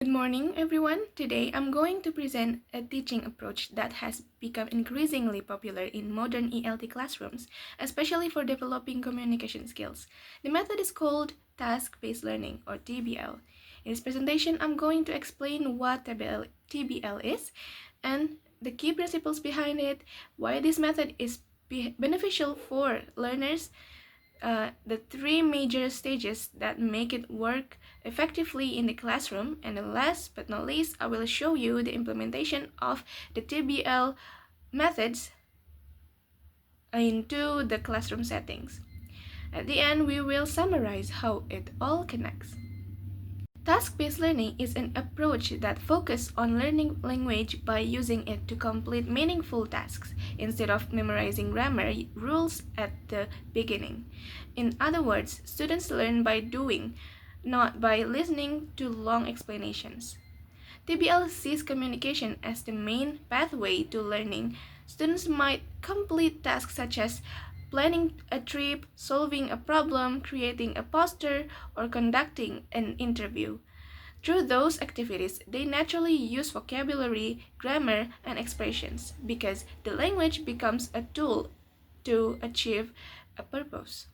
Good morning, everyone. Today I'm going to present a teaching approach that has become increasingly popular in modern ELT classrooms, especially for developing communication skills. The method is called task-based learning, or TBL. In this presentation, I'm going to explain what TBL is and the key principles behind it, why this method is beneficial for learners, the three major stages that make it work effectively in the classroom, and last but not least, I will show you the implementation of the TBL methods into the classroom settings. At the end, we will summarize how it all connects. Task-based learning is an approach that focuses on learning language by using it to complete meaningful tasks instead of memorizing grammar rules at the beginning. In other words, students learn by doing, not by listening to long explanations. TBL sees communication as the main pathway to learning. Students might complete tasks such as planning a trip, solving a problem, creating a poster, or conducting an interview. Through those activities, they naturally use vocabulary, grammar, and expressions because the language becomes a tool to achieve a purpose.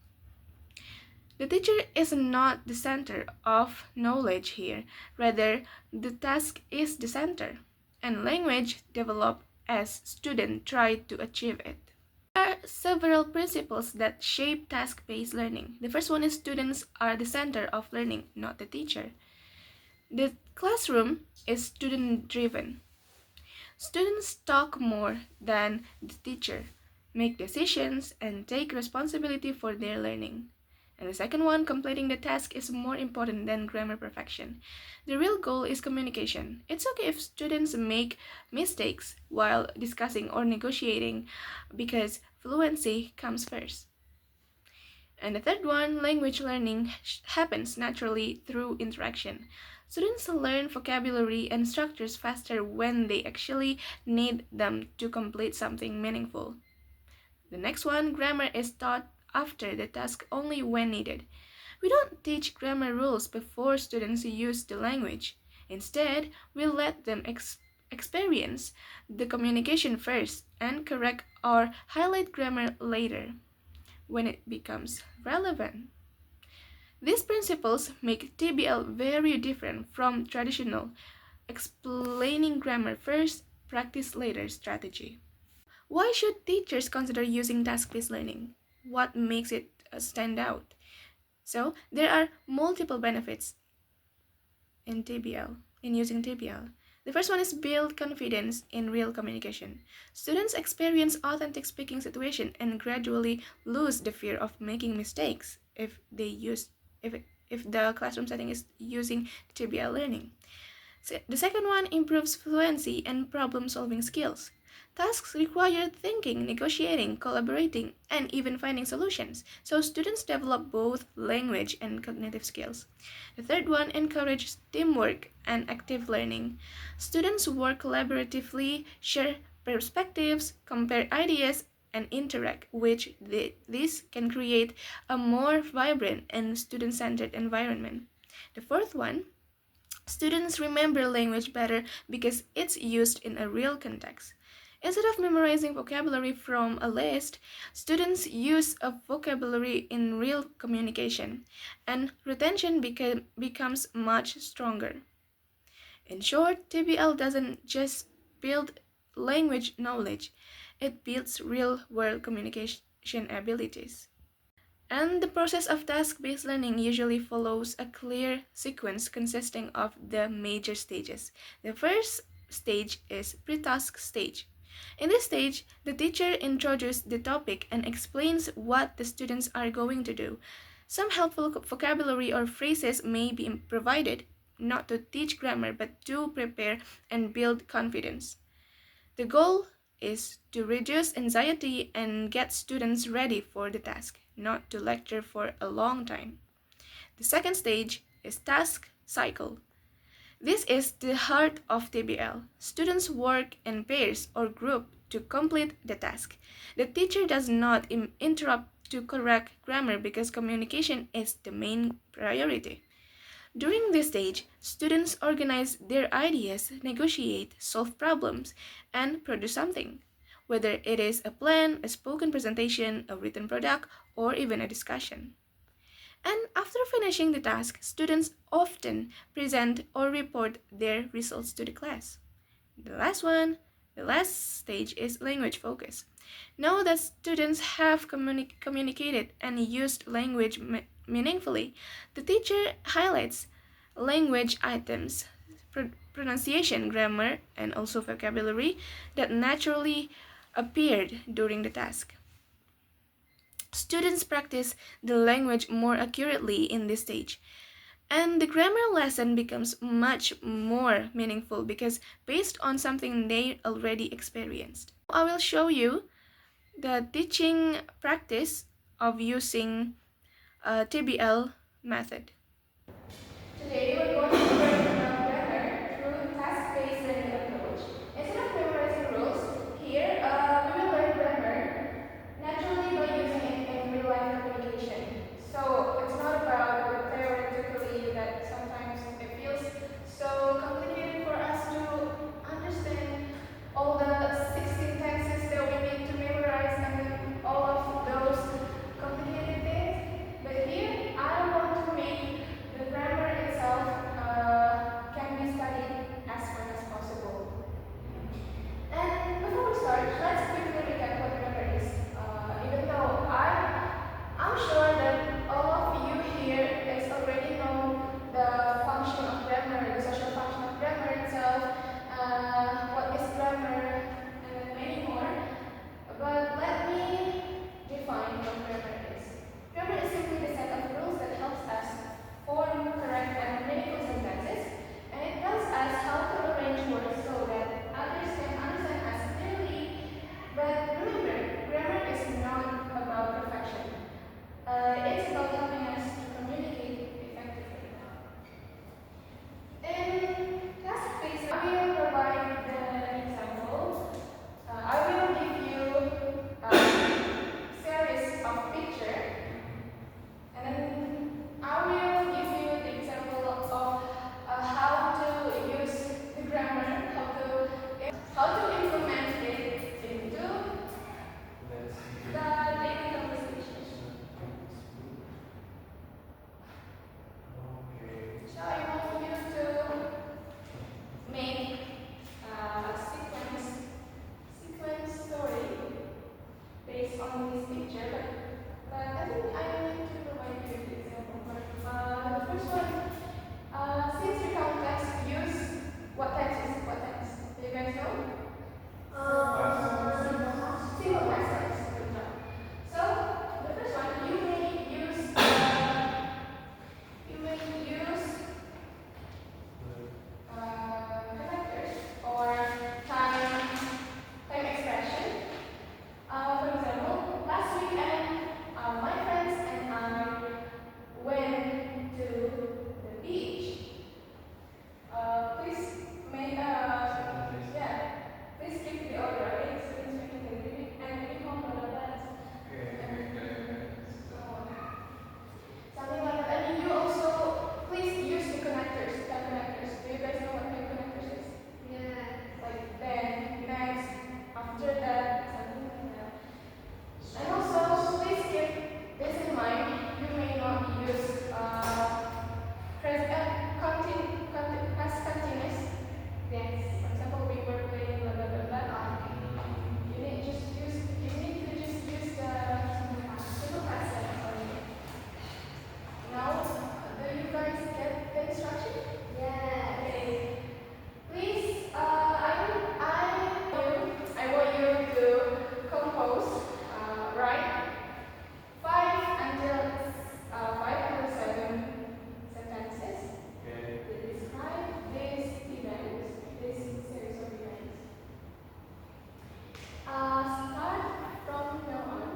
The teacher is not the center of knowledge here, rather, the task is the center, and language develop as students try to achieve it. There are several principles that shape task-based learning. The first one is students are the center of learning, not the teacher. The classroom is student-driven. Students talk more than the teacher, make decisions, and take responsibility for their learning. And the second one, completing the task is more important than grammar perfection. The real goal is communication. It's okay if students make mistakes while discussing or negotiating because fluency comes first. And the third one, language learning happens naturally through interaction. Students learn vocabulary and structures faster when they actually need them to complete something meaningful. The next one, grammar is taught after the task only when needed. We don't teach grammar rules before students use the language. Instead, we let them experience the communication first and correct or highlight grammar later when it becomes relevant. These principles make TBL very different from traditional explaining grammar first, practice later strategy. Why should teachers consider using task-based learning? What makes it stand out? So, there are multiple benefits in using TBL. The first one is build confidence in real communication. Students experience authentic speaking situation and gradually lose the fear of making mistakes if the classroom setting is using TBL learning. So the second one improves fluency and problem-solving skills. Tasks require thinking, negotiating, collaborating, and even finding solutions, so students develop both language and cognitive skills. The third one encourages teamwork and active learning. Students work collaboratively, share perspectives, compare ideas, and interact, which this can create a more vibrant and student-centered environment. The fourth one, students remember language better because it's used in a real context. Instead of memorizing vocabulary from a list, students use a vocabulary in real communication, and retention becomes much stronger. In short, TBL doesn't just build language knowledge, it builds real-world communication abilities. And the process of task-based learning usually follows a clear sequence consisting of the major stages. The first stage is pre-task stage. In this stage, the teacher introduces the topic and explains what the students are going to do. Some helpful vocabulary or phrases may be provided, not to teach grammar but to prepare and build confidence. The goal is to reduce anxiety and get students ready for the task, not to lecture for a long time. The second stage is task cycle. This is the heart of TBL. Students work in pairs or group to complete the task. The teacher does not interrupt to correct grammar because communication is the main priority. During this stage, students organize their ideas, negotiate, solve problems, and produce something, whether it is a plan, a spoken presentation, a written product, or even a discussion. And after finishing the task, students often present or report their results to the class. The last stage is language focus. Now that students have communicated and used language meaningfully, the teacher highlights language items, pronunciation, grammar, and also vocabulary that naturally appeared during the task. Students practice the language more accurately in this stage. And the grammar lesson becomes much more meaningful because based on something they already experienced. I will show you the teaching practice of using a TBL method. Today we're going to learn about grammar through task-based learning approach. Instead of memorizing rules, here we will learn grammar naturally by using it in real-life communication. So it's not about the theoretically that sometimes it feels so complicated for us to understand all the 16 tenses that we need to memorize and then all of those complicated things. But here I want to make the grammar itself can be studied as far as possible. And before we start, let's quickly recap what grammar is. Even though I'm sure that all of you here is already know the function of grammar, the social function of grammar itself, what is grammar, and many more. But let me define what grammar is. Grammar is simply the set of rules that helps us form correct and meaningful sentences, and it tells us how to arrange words so that others can understand us clearly. But remember, grammar is not about perfection. It's about helping us to communicate effectively. In task-based, I will provide the example. I will give you a series of pictures, and then I will give you the example of how to use the grammar, how to implement it into the daily conversation. So I want you to make a sequence story based on this picture. But I think I need to provide you the example first. The first one, since you count text, use what text is what text? Do you guys know? Simple past tense. Good job. So the first one, you may use connectors or time expression. For example, last weekend, my friends and I went to the beach. Please make please keep the order, right? Students making the reading and we home about that. Something like that. And you also please use the connectors, time connectors. Do you guys know what time connectors is? Yeah. Like then, next, after that, something like that. And also, please keep this in mind. You may not use past continuous. Yes. For example, we were playing blah blah blah blah. You need to just use the simple past tense only. Now, do you guys get the instruction? Yeah. Okay. Please, I want you to compose, write 5 until 7 sentences. Okay. To describe this event, this series of events. Start from now on.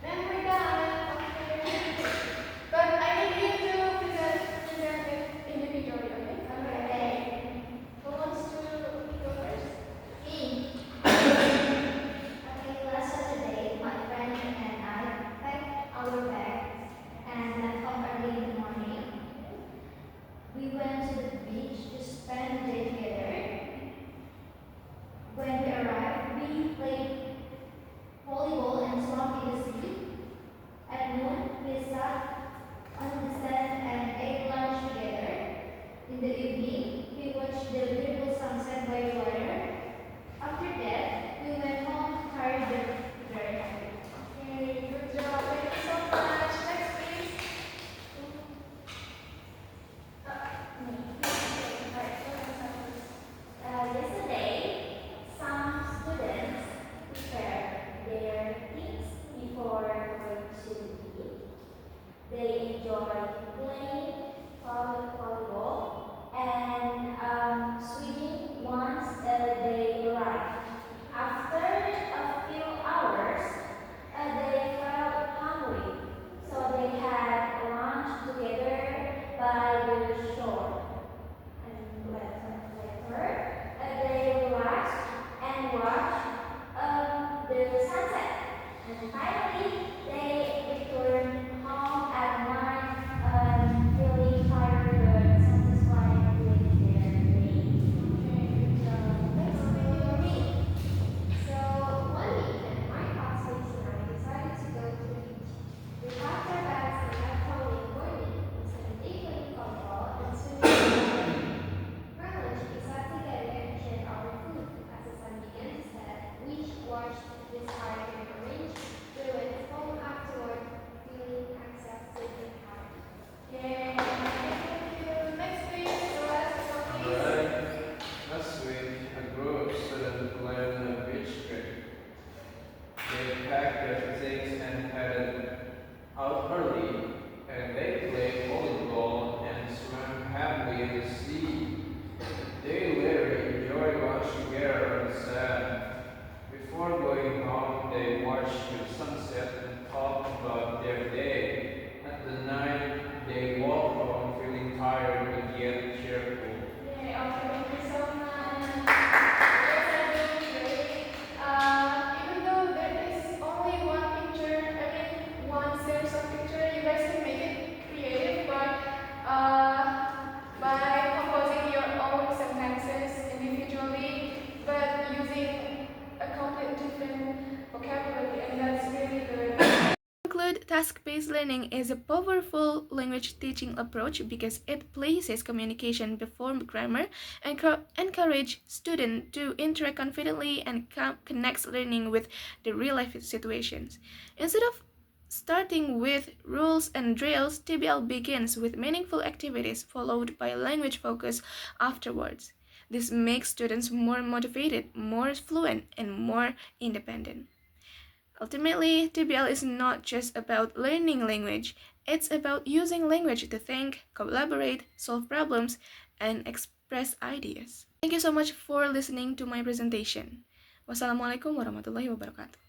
Then we're done. Okay. But I need you to present it individually, okay? Okay. Who wants to go first? the sunset. And finally, they return home at night feeling tired but satisfied with their day. Okay, good job. Next video, me. So one weekend, my classmates and I decided to go to the beach. We packed our bags and left home in the morning. We spent the day playing volleyball and swimming. For lunch, we sat together and shared our food. As the sun began to set, we watched the sky turn orange. We went home afterward, feeling accepted and happy. Yay! Thank you. Next, please. Alright, last week a group of students planned a beach trip. They packed their things and headed out early, and they played volleyball and swam happily in the sea. They later enjoyed watching together on the sand. Before going home, they watched the sunset and talked about their day. At the night, they walked home feeling tired but yet cheerful. Yay, okay, thank you so much. You guys are doing great. Even though there is only one picture, one series of picture, you guys can make it creative by composing your own sentences individually, but using a complete different vocabulary, and that's really good. Conclude, task-based learning is a powerful language teaching approach because it places communication before grammar and encourage students to interact confidently and connects learning with the real-life situations. Instead of starting with rules and drills, TBL begins with meaningful activities followed by language focus afterwards. This makes students more motivated, more fluent, and more independent. Ultimately, TBL is not just about learning language, it's about using language to think, collaborate, solve problems, and express ideas. Thank you so much for listening to my presentation. Wassalamualaikum warahmatullahi wabarakatuh.